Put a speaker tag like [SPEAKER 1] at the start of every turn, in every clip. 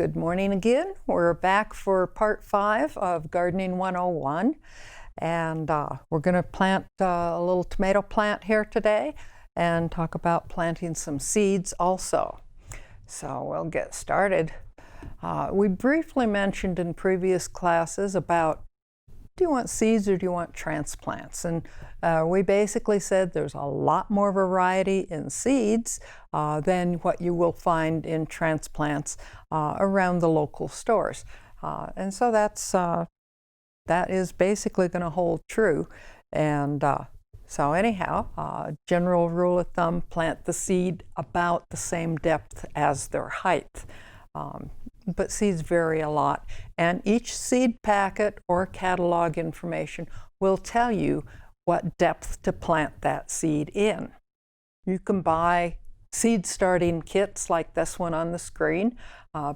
[SPEAKER 1] Good morning again. We're back for part 5 of Gardening 101, and we're going to plant a little tomato plant here today and talk about planting some seeds also. So we'll get started. We briefly mentioned in previous classes about, do you want seeds or do you want transplants? And we basically said there's a lot more variety in seeds than what you will find in transplants around the local stores. And so that is basically going to hold true. And so anyhow, general rule of thumb, plant the seed about the same depth as their height. But seeds vary a lot, and each seed packet or catalog information will tell you what depth to plant that seed in. You can buy seed starting kits like this one on the screen.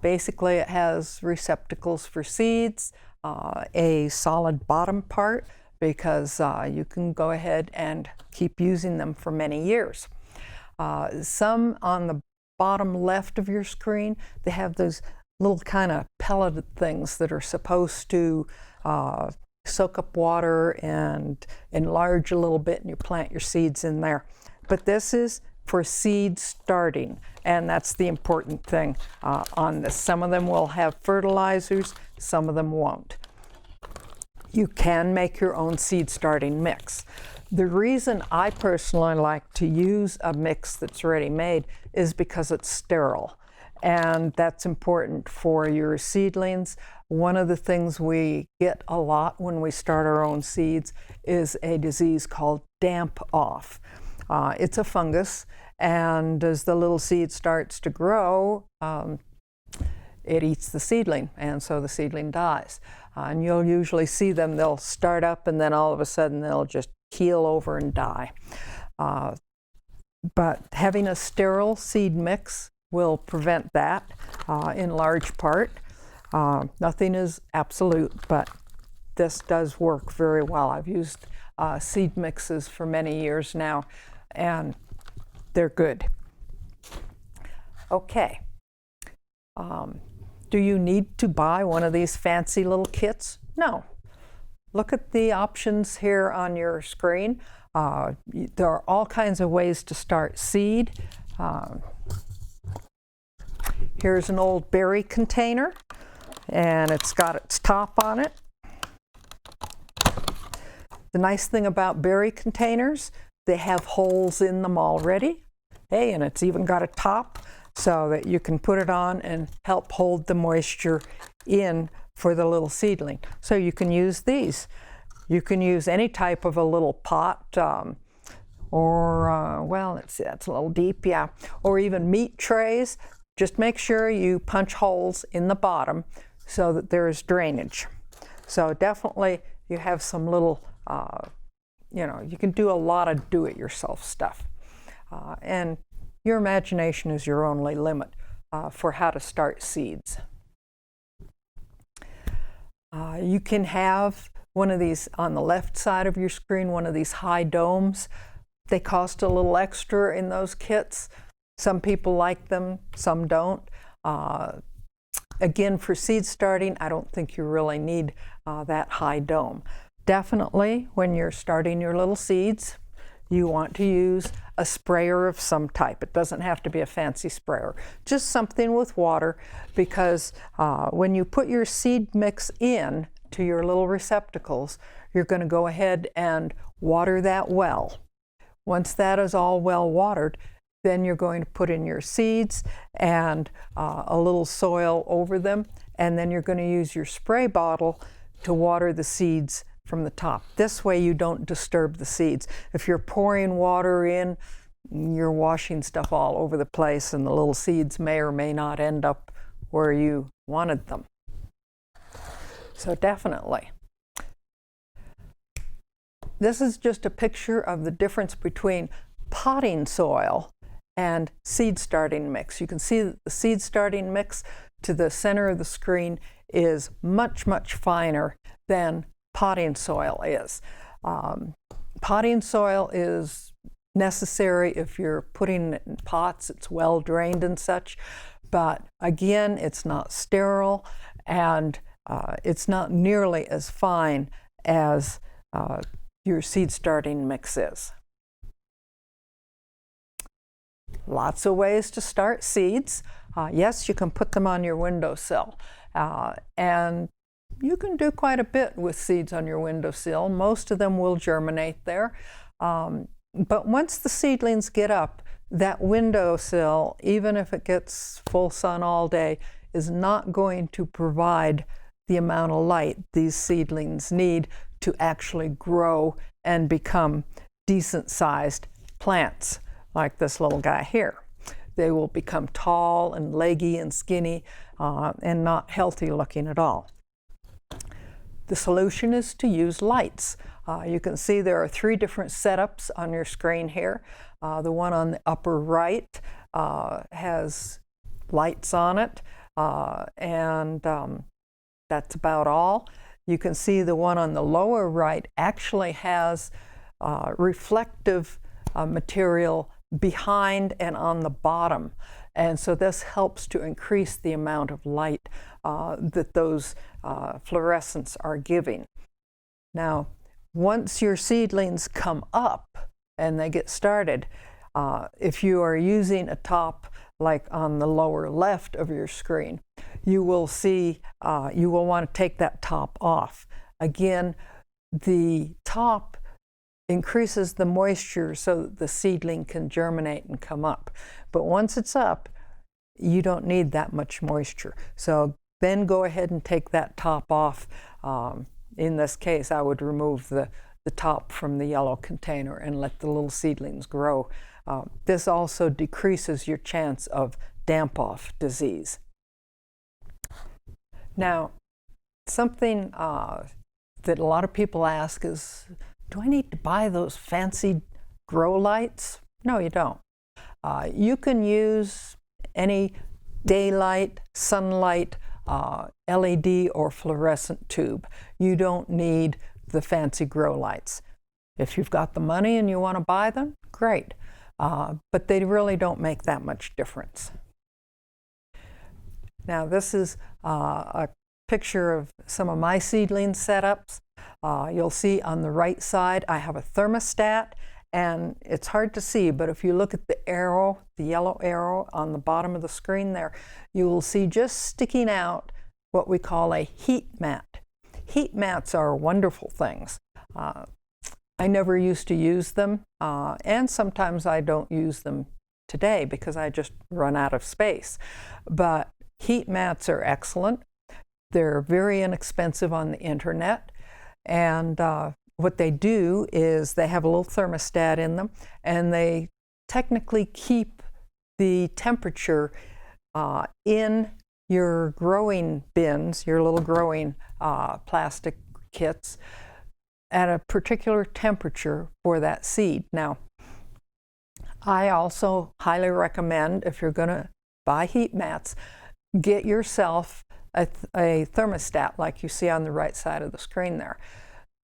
[SPEAKER 1] Basically it has receptacles for seeds, a solid bottom part because you can go ahead and keep using them for many years. Some on the bottom left of your screen, they have those little kind of pelleted things that are supposed to soak up water and enlarge a little bit, and you plant your seeds in there. But this is for seed starting, and that's the important thing on this. Some of them will have fertilizers, some of them won't. You can make your own seed starting mix. The reason I personally like to use a mix that's ready made is because it's sterile. And that's important for your seedlings. One of the things we get a lot when we start our own seeds is a disease called damp off. It's a fungus, and as the little seed starts to grow, it eats the seedling, and so the seedling dies. And you'll usually see them, they'll start up and then all of a sudden they'll just keel over and die. But having a sterile seed mix will prevent that in large part. Nothing is absolute, but this does work very well. I've used seed mixes for many years now, and they're good. Okay. Do you need to buy one of these fancy little kits? No. Look at the options here on your screen. There are all kinds of ways to start seed. Here's an old berry container, and it's got its top on it. The nice thing about berry containers, they have holes in them already. Hey, and it's even got a top so that you can put it on and help hold the moisture in for the little seedling. So you can use these. You can use any type of a little pot, well, let's see, that's a little deep, yeah. Or even meat trays. Just make sure you punch holes in the bottom so that there is drainage. So definitely you have some little, you can do a lot of do-it-yourself stuff. And your imagination is your only limit for how to start seeds. You can have one of these on the left side of your screen, one of these high domes. They cost a little extra in those kits. Some people like them, some don't. Again, for seed starting, I don't think you really need that high dome. Definitely, when you're starting your little seeds, you want to use a sprayer of some type. It doesn't have to be a fancy sprayer, just something with water, because when you put your seed mix in to your little receptacles, you're going to go ahead and water that well. Once that is all well watered, then you're going to put in your seeds and a little soil over them, and then you're going to use your spray bottle to water the seeds from the top. This way you don't disturb the seeds. If you're pouring water in, you're washing stuff all over the place, and the little seeds may or may not end up where you wanted them. So definitely. This is just a picture of the difference between potting soil and seed starting mix. You can see that the seed starting mix to the center of the screen is much, much finer than potting soil is. Potting soil is necessary if you're putting it in pots, it's well drained and such, but again, it's not sterile, and it's not nearly as fine as your seed starting mix is. Lots of ways to start seeds. Yes, you can put them on your windowsill, and you can do quite a bit with seeds on your windowsill. Most of them will germinate there, but once the seedlings get up, that windowsill, even if it gets full sun all day, is not going to provide the amount of light these seedlings need to actually grow and become decent-sized plants, like this little guy here. They will become tall and leggy and skinny and not healthy looking at all. The solution is to use lights. You can see there are 3 different setups on your screen here. The one on the upper right has lights on it, and that's about all. You can see the one on the lower right actually has reflective material behind and on the bottom, and so this helps to increase the amount of light that those fluorescents are giving. Now, once your seedlings come up and they get started, if you are using a top like on the lower left of your screen, you will see, you will want to take that top off. Again, the top increases the moisture so that the seedling can germinate and come up. But once it's up, you don't need that much moisture. So then go ahead and take that top off. In this case, I would remove the top from the yellow container and let the little seedlings grow. This also decreases your chance of damp-off disease. Now, something that a lot of people ask is, do I need to buy those fancy grow lights? No, you don't. You can use any daylight, sunlight, LED or fluorescent tube. You don't need the fancy grow lights. If you've got the money and you want to buy them, great. But they really don't make that much difference. Now, this is a picture of some of my seedling setups. You'll see on the right side I have a thermostat, and it's hard to see, but if you look at the arrow, the yellow arrow on the bottom of the screen there, you will see just sticking out what we call a heat mat. Heat mats are wonderful things. I never used to use them, and sometimes I don't use them today because I just run out of space. But heat mats are excellent. They're very inexpensive on the internet, and what they do is they have a little thermostat in them, and they technically keep the temperature in your growing bins, your little growing plastic kits, at a particular temperature for that seed. Now, I also highly recommend, if you're going to buy heat mats, get yourself a thermostat like you see on the right side of the screen there.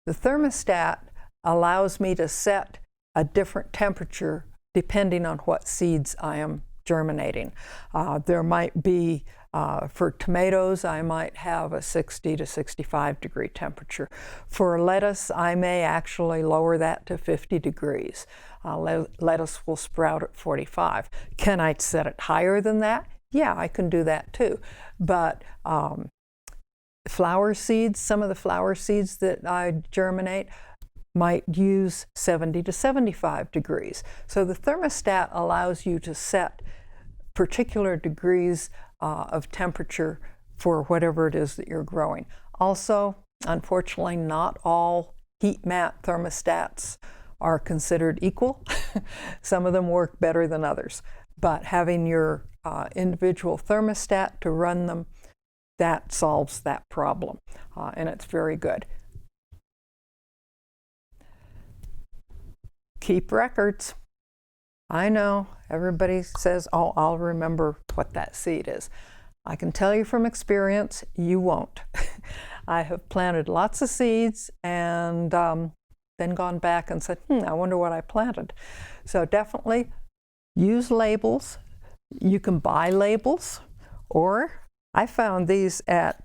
[SPEAKER 1] The thermostat allows me to set a different temperature depending on what seeds I am germinating. There might be, for tomatoes, I might have a 60 to 65 degree temperature. For lettuce, I may actually lower that to 50 degrees. Lettuce will sprout at 45. Can I set it higher than that? Yeah, I can do that too. But flower seeds, some of the flower seeds that I germinate might use 70 to 75 degrees. So the thermostat allows you to set particular degrees of temperature for whatever it is that you're growing. Also, unfortunately, not all heat mat thermostats are considered equal. Some of them work better than others. But having your individual thermostat to run them, that solves that problem, and it's very good. Keep records. I know everybody says, oh, I'll remember what that seed is. I can tell you from experience, you won't. I have planted lots of seeds and then gone back and said, I wonder what I planted. So definitely use labels. You can buy labels. Or I found these at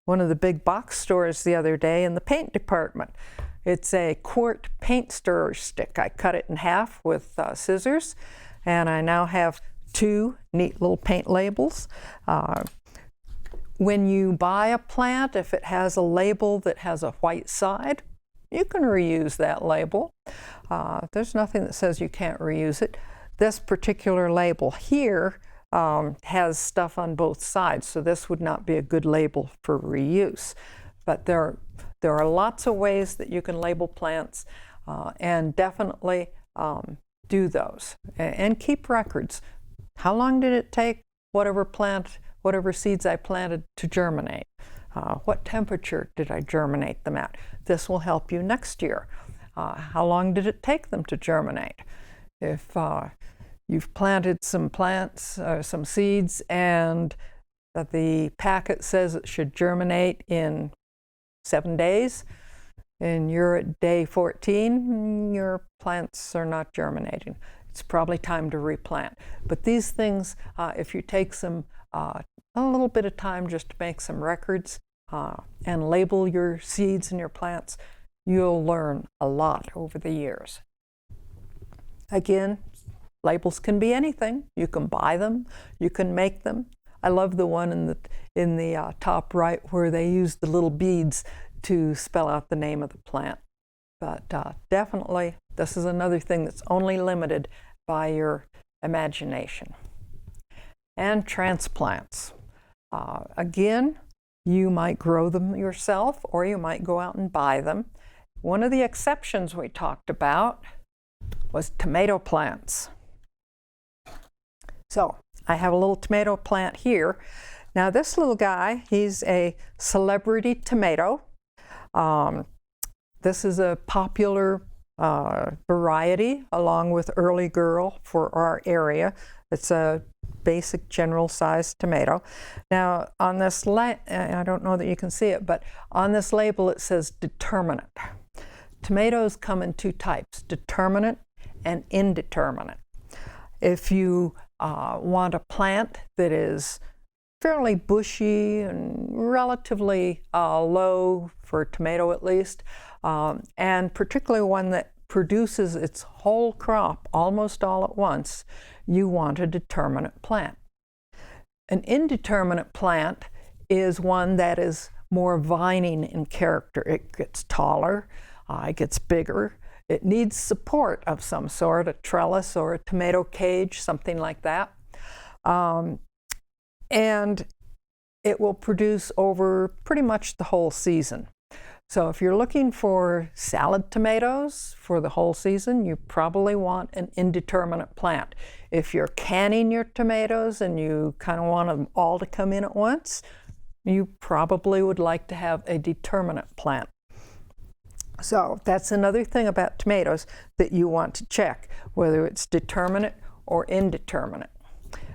[SPEAKER 1] one of the big box stores the other day in the paint department. It's a quart paint stirrer stick. I cut it in half with scissors, and I now have 2 neat little paint labels. When you buy a plant, if it has a label that has a white side, you can reuse that label. There's nothing that says you can't reuse it. This particular label here has stuff on both sides, so this would not be a good label for reuse. But there are lots of ways that you can label plants, and definitely do those. And keep records. How long did it take whatever seeds I planted to germinate? What temperature did I germinate them at? This will help you next year. How long did it take them to germinate? If you've planted some plants, some seeds, and the packet says it should germinate in 7 days, and you're at day 14, your plants are not germinating. It's probably time to replant. But these things, if you take some a little bit of time just to make some records and label your seeds and your plants, you'll learn a lot over the years. Again, labels can be anything. You can buy them, you can make them. I love the one in the top right where they use the little beads to spell out the name of the plant. But definitely, this is another thing that's only limited by your imagination. And transplants. Again, you might grow them yourself, or you might go out and buy them. One of the exceptions we talked about was tomato plants. So I have a little tomato plant here. Now this little guy, he's a celebrity tomato. This is a popular variety along with Early Girl for our area. It's a basic general sized tomato. Now on this, I don't know that you can see it, but on this label it says determinate. Tomatoes come in 2 types, determinate and indeterminate. If you want a plant that is fairly bushy and relatively low for a tomato at least, and particularly one that produces its whole crop almost all at once, you want a determinate plant. An indeterminate plant is one that is more vining in character. It gets taller, it gets bigger. It needs support of some sort, a trellis or a tomato cage, something like that. And it will produce over pretty much the whole season. So if you're looking for salad tomatoes for the whole season, you probably want an indeterminate plant. If you're canning your tomatoes and you kind of want them all to come in at once, you probably would like to have a determinate plant. So that's another thing about tomatoes that you want to check, whether it's determinate or indeterminate.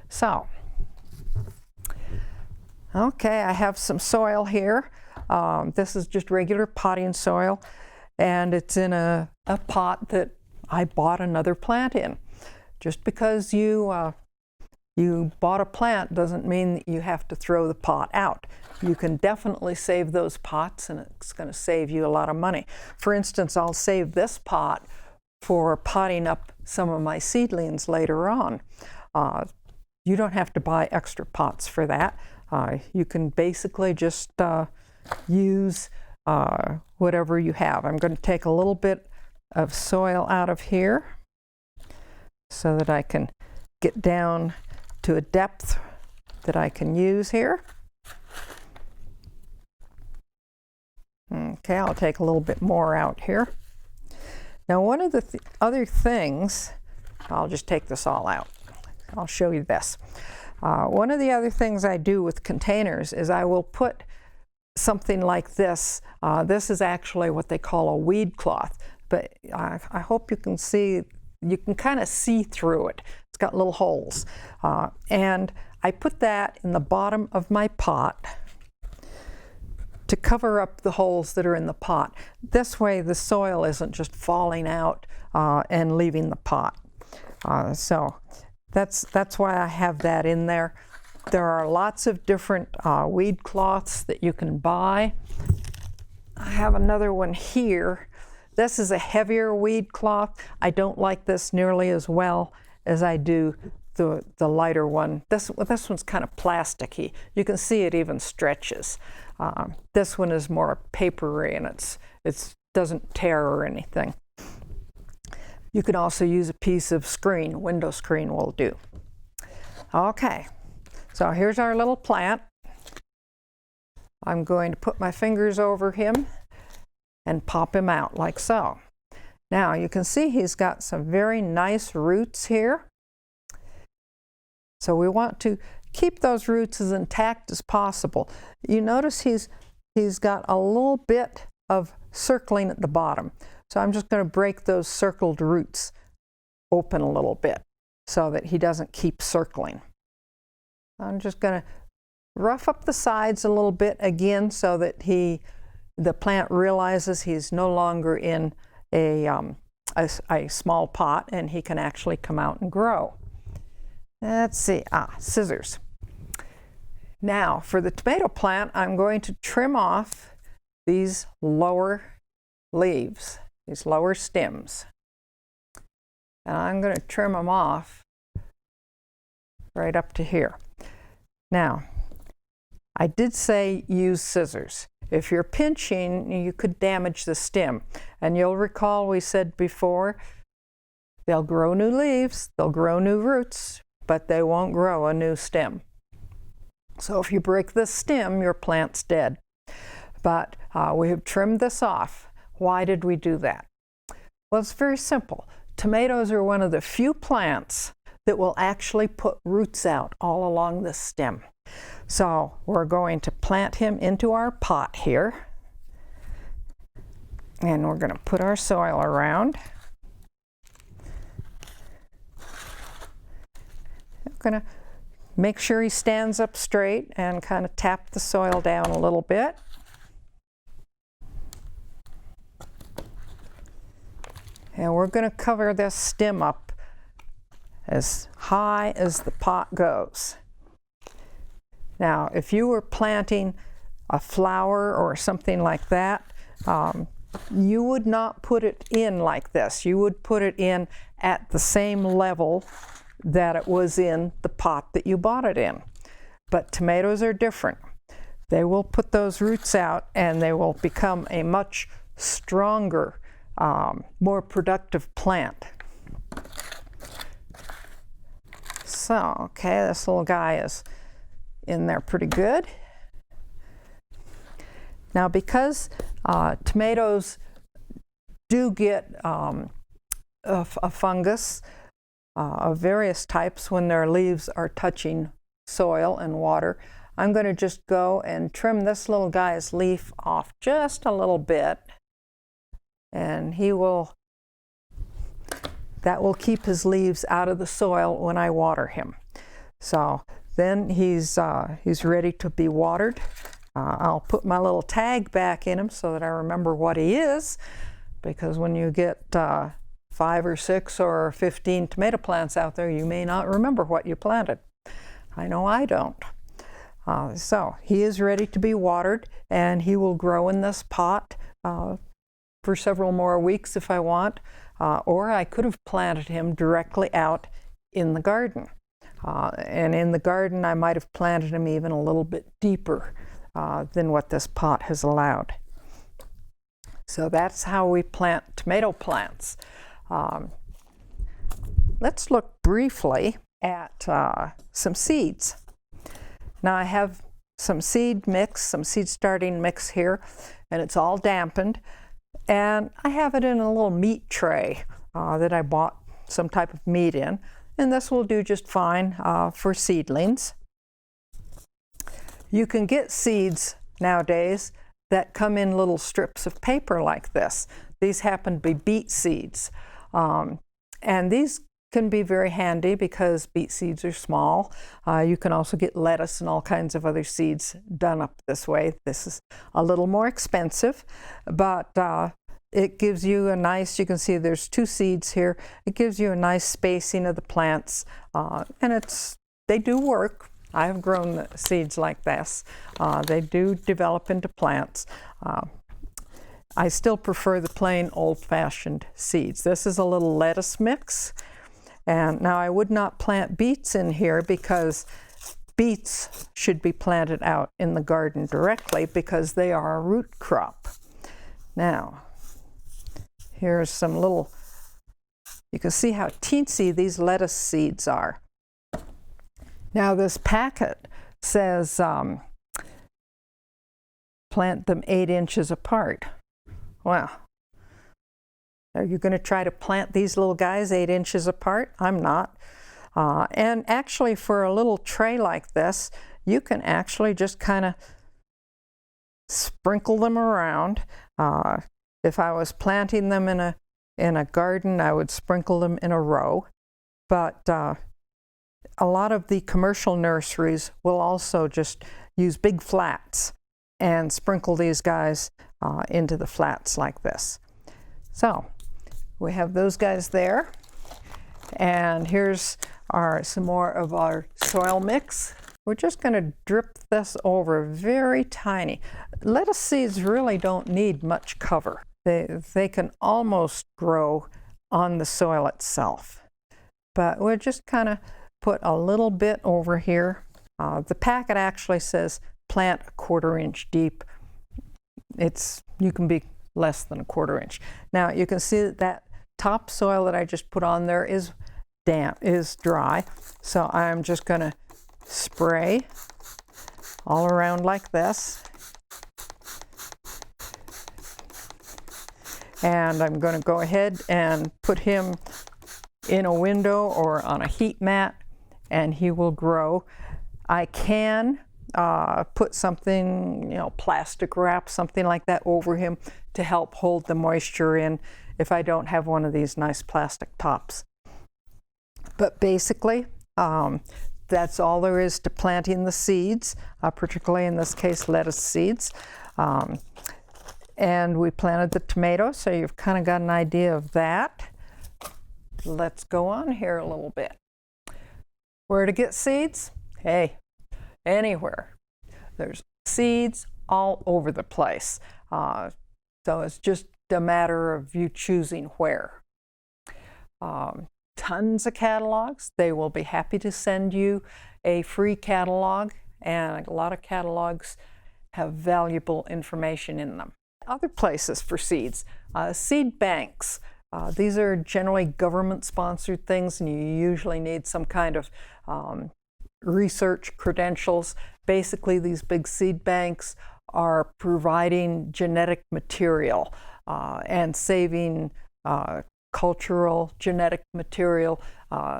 [SPEAKER 1] So, okay, I have some soil here. This is just regular potting soil, and it's in a pot that I bought another plant in. Just because you bought a plant doesn't mean that you have to throw the pot out. You can definitely save those pots, and it's going to save you a lot of money. For instance, I'll save this pot for potting up some of my seedlings later on. You don't have to buy extra pots for that. You can basically just use whatever you have. I'm going to take a little bit of soil out of here so that I can get down to a depth that I can use here. Okay, I'll take a little bit more out here. Now one of the other things, I'll just take this all out. I'll show you this. One of the other things I do with containers is I will put something like this. This is actually what they call a weed cloth, but I hope you can see, you can kind of see through it. It's got little holes. And I put that in the bottom of my pot to cover up the holes that are in the pot. This way the soil isn't just falling out and leaving the pot. So that's why I have that in there. There are lots of different weed cloths that you can buy. I have another one here. This is a heavier weed cloth. I don't like this nearly as well as I do the lighter one. This one's kind of plasticky. You can see it even stretches. This one is more papery and it doesn't tear or anything. You can also use a piece of screen. Window screen will do. Okay, so here's our little plant. I'm going to put my fingers over him and pop him out like so. Now you can see he's got some very nice roots here. So we want to keep those roots as intact as possible. You notice he's got a little bit of circling at the bottom. So I'm just going to break those circled roots open a little bit so that he doesn't keep circling. I'm just going to rough up the sides a little bit again so that the plant realizes he's no longer in a small pot and he can actually come out and grow. Let's see, scissors. Now for the tomato plant, I'm going to trim off these lower leaves, these lower stems. And I'm going to trim them off right up to here. Now, I did say use scissors. If you're pinching, you could damage the stem. And you'll recall we said before, they'll grow new leaves, they'll grow new roots, but they won't grow a new stem. So if you break this stem, your plant's dead. But we have trimmed this off. Why did we do that? Well, it's very simple. Tomatoes are one of the few plants that will actually put roots out all along the stem. So we're going to plant him into our pot here. And we're going to put our soil around. I'm going to make sure he stands up straight and kind of tap the soil down a little bit. And we're going to cover this stem up as high as the pot goes. Now, if you were planting a flower or something like that, you would not put it in like this. You would put it in at the same level that it was in the pot that you bought it in. But tomatoes are different. They will put those roots out and they will become a much stronger, more productive plant. So, okay, this little guy is in there pretty good. Now, because tomatoes do get a fungus of various types when their leaves are touching soil and water, I'm going to just go and trim this little guy's leaf off just a little bit, and that will keep his leaves out of the soil when I water him. So then he's ready to be watered. I'll put my little tag back in him so that I remember what he is, because when you get 5 or 6 or 15 tomato plants out there, you may not remember what you planted. I know I don't. So he is ready to be watered, and he will grow in this pot for several more weeks if I want, or I could have planted him directly out in the garden. And in the garden, I might have planted him even a little bit deeper than what this pot has allowed. So that's how we plant tomato plants. Let's look briefly at some seeds. Now I have some seed mix, some seed starting mix here, and it's all dampened. And I have it in a little meat tray that I bought some type of meat in. And this will do just fine for seedlings. You can get seeds nowadays that come in little strips of paper like this. These happen to be beet seeds. And these can be very handy because beet seeds are small. You can also get lettuce and all kinds of other seeds done up this way. This is a little more expensive, but it gives you a nice, you can see there's 2 seeds here. It gives you a nice spacing of the plants, and they do work. I've grown the seeds like this. They do develop into plants. I still prefer the plain old-fashioned seeds. This is a little lettuce mix. And now I would not plant beets in here because beets should be planted out in the garden directly because they are a root crop. Now, here's some little, you can see how teensy these lettuce seeds are. Now this packet says plant them 8 inches apart. Well, are you going to try to plant these little guys 8 inches apart? I'm not. And actually for a little tray like this, you can actually just kind of sprinkle them around. If I was planting them in a garden, I would sprinkle them in a row. But a lot of the commercial nurseries will also just use big flats and sprinkle these guys into the flats like this. So we have those guys there. And here's some more of our soil mix. We're just going to drip this over very tiny. Lettuce seeds really don't need much cover. They can almost grow on the soil itself. But we'll just kind of put a little bit over here. The packet actually says plant 1/4 inch deep. You can be less than 1/4 inch. Now you can see that topsoil that I just put on there is damp, is dry. So I'm just going to spray all around like this. And I'm going to go ahead and put him in a window or on a heat mat, and he will grow. I can put something, plastic wrap, something like that over him to help hold the moisture in if I don't have one of these nice plastic tops. But basically, that's all there is to planting the seeds, particularly in this case, lettuce seeds. And we planted the tomatoes, so you've kind of got an idea of that. Let's go on here a little bit. Where to get seeds? Hey, anywhere. There's seeds all over the place. So it's just a matter of you choosing where. Tons of catalogs. They will be happy to send you a free catalog, and a lot of catalogs have valuable information in them. Other places for seeds, seed banks. These are generally government-sponsored things, and you usually need some kind of research credentials. Basically, these big seed banks are providing genetic material and saving cultural genetic material,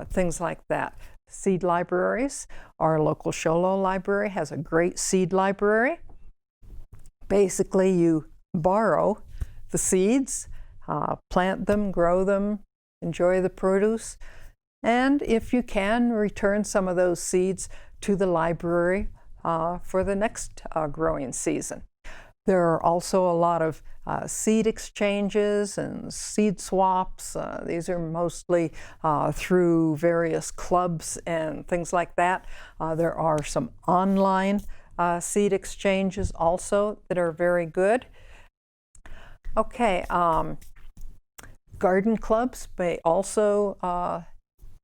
[SPEAKER 1] things like that. Seed libraries. Our local Sholo library has a great seed library. Basically, you borrow the seeds, plant them, grow them, enjoy the produce, and if you can, return some of those seeds to the library for the next growing season. There are also a lot of seed exchanges and seed swaps. These are mostly through various clubs and things like that. There are some online seed exchanges also that are very good. Okay, garden clubs may also,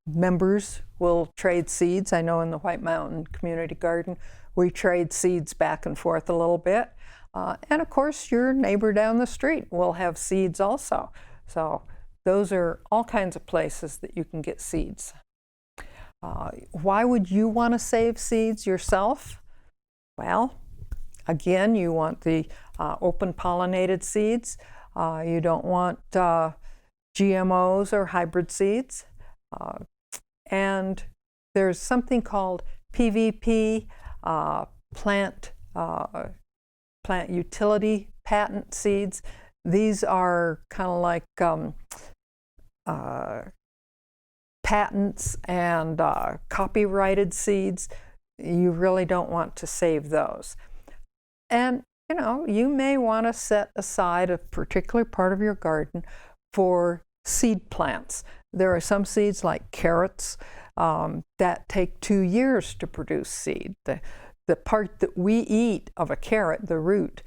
[SPEAKER 1] members will trade seeds. I know in the White Mountain Community Garden, we trade seeds back and forth a little bit. And of course, your neighbor down the street will have seeds also. So those are all kinds of places that you can get seeds. Why would you want to save seeds yourself? Well, again, you want the open pollinated seeds. You don't want GMOs or hybrid seeds. And there's something called PVP, plant utility patent seeds. These are kind of like patents and copyrighted seeds. You really don't want to save those. And you may want to set aside a particular part of your garden for seed plants. There are some seeds like carrots that take 2 years to produce seed. The part that we eat of a carrot, the root,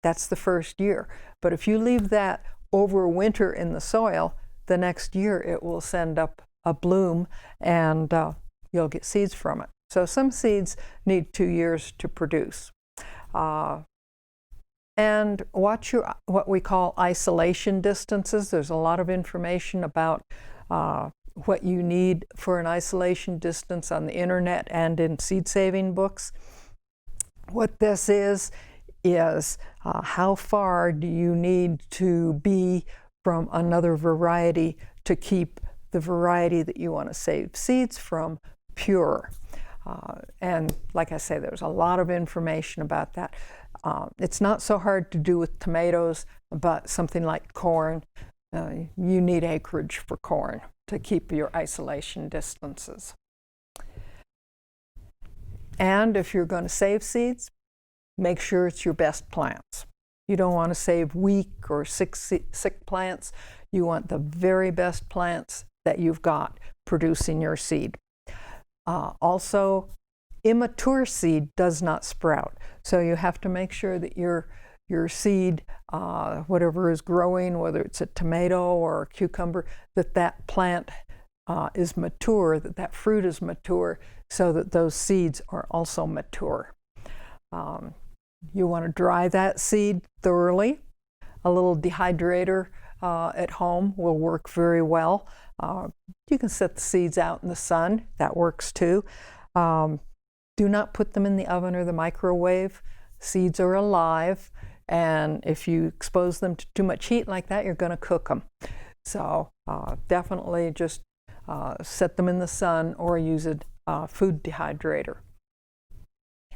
[SPEAKER 1] that's the first year. But if you leave that over winter in the soil, the next year it will send up a bloom, and you'll get seeds from it. So some seeds need 2 years to produce. And watch your what we call isolation distances. There's a lot of information about what you need for an isolation distance on the internet and in seed saving books. What this is how far do you need to be from another variety to keep the variety that you want to save seeds from pure. And like I say, there's a lot of information about that. It's not so hard to do with tomatoes, but something like corn, you need acreage for corn to keep your isolation distances. And if you're going to save seeds, make sure it's your best plants. You don't want to save weak or sick plants. You want the very best plants that you've got producing your seed. Also, immature seed does not sprout. So you have to make sure that your seed, whatever is growing, whether it's a tomato or a cucumber, that plant is mature, that fruit is mature, so that those seeds are also mature. You want to dry that seed thoroughly. A little dehydrator at home will work very well. You can set the seeds out in the sun. That works too. Do not put them in the oven or the microwave. Seeds are alive, and if you expose them to too much heat like that, you're going to cook them. So definitely just set them in the sun or use a food dehydrator.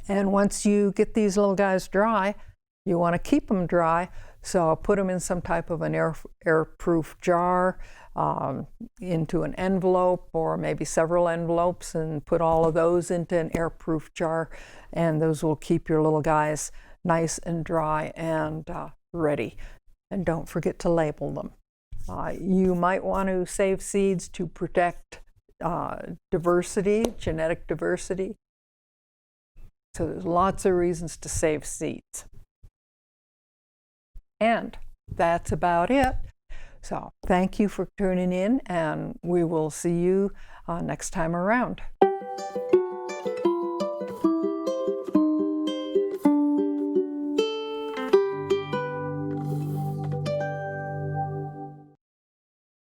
[SPEAKER 1] And once you get these little guys dry, you want to keep them dry, so put them in some type of an airproof jar, into an envelope or maybe several envelopes, and put all of those into an airproof jar, and those will keep your little guys nice and dry and ready. And don't forget to label them. You might want to save seeds to protect diversity, genetic diversity. So there's lots of reasons to save seeds. And that's about it. So thank you for tuning in, and we will see you next time around.